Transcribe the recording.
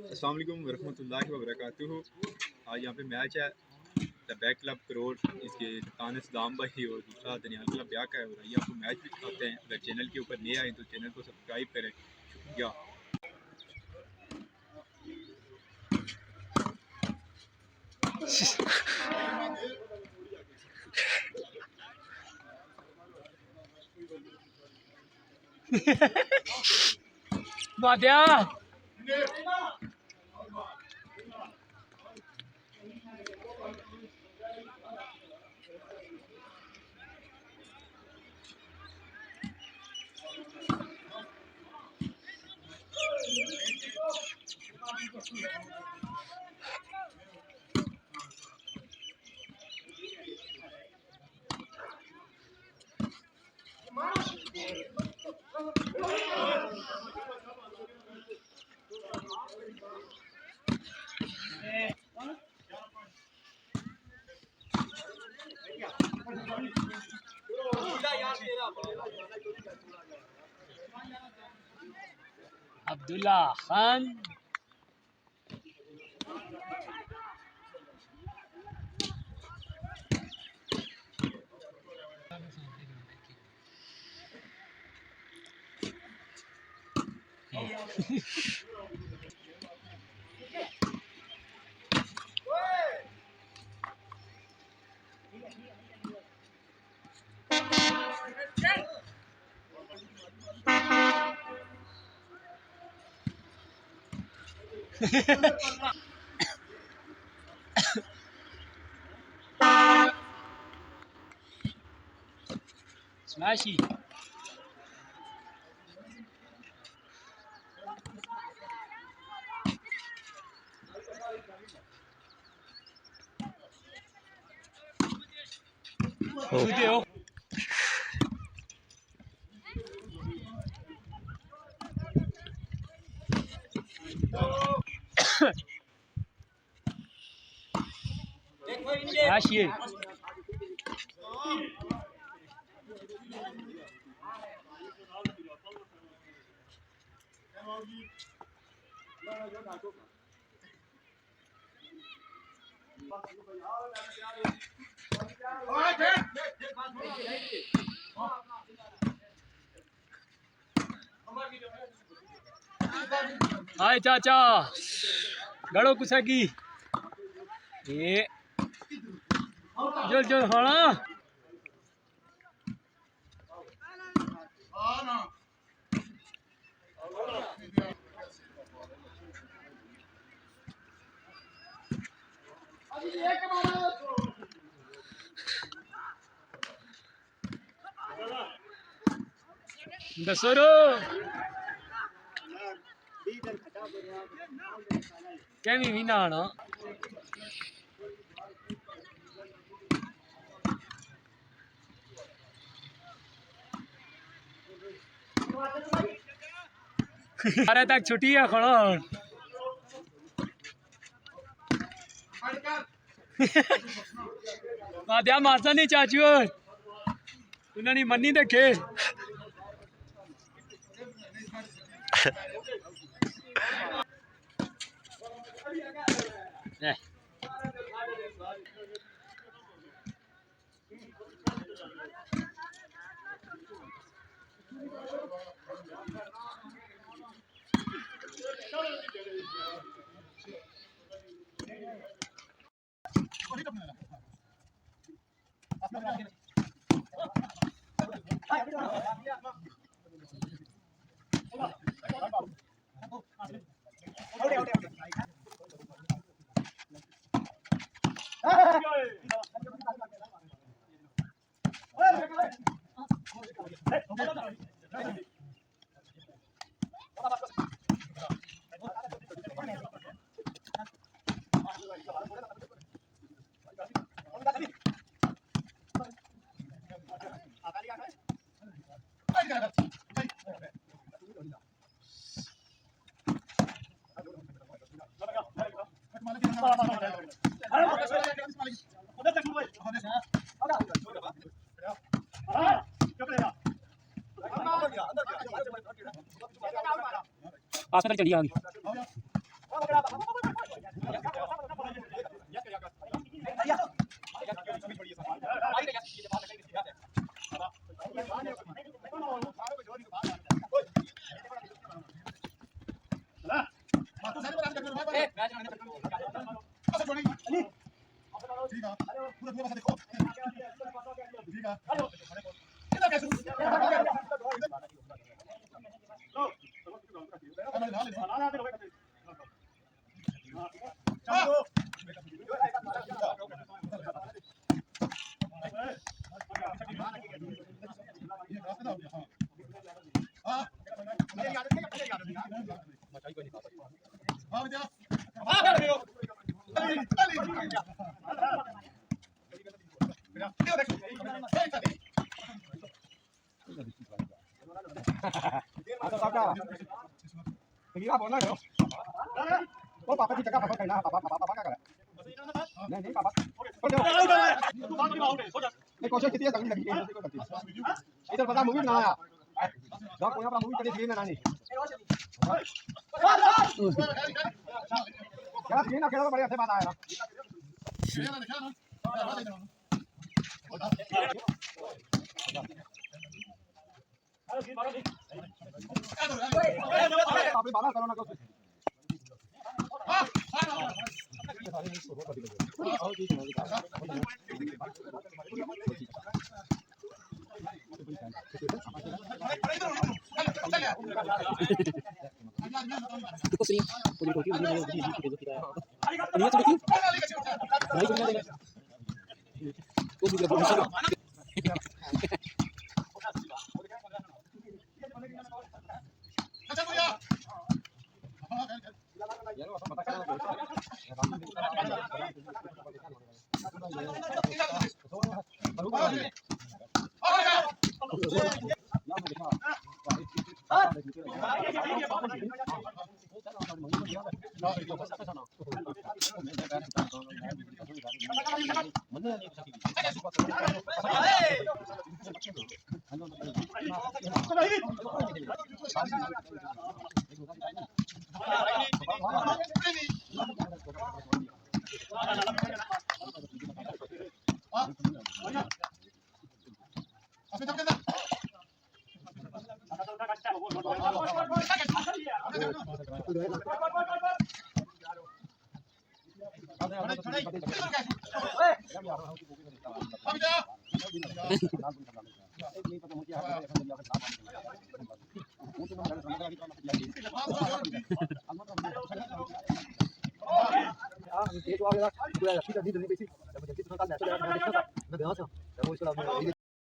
अस्सलाम वालेकुम वरहमतुल्लाहि वबरकातुहू। आज यहाँ पे मैच है द बैक क्लब करोड़, इसके कप्तान सदाम भाई और दूसरा दनियाल क्लब ब्याह का है। और आइए आपको मैच भी दिखाते हैं। अगर चैनल के ऊपर नए आए तो चैनल को सब्सक्राइब करें। शुक्रिया। Madya. Abdullah Khan. Smashy. Video. Smashy. Hai Caca. Galo kusagi. ये जल जल खाना दसरो क्या भी ना आना अरे तक छुट्टी है खड़ा माध्या मारसा नहीं चाचू उन्होंने मन्नी देखे हॉस्पिटल चली आ गई कोशिश कितनी है लगी है इधर पता मूवी बनाना है दो कोई अपना मूवी कभी सीन बनानी क्या सीन अकेला तो बड़े अच्छे बात आया अपनी बात करो ना कुछ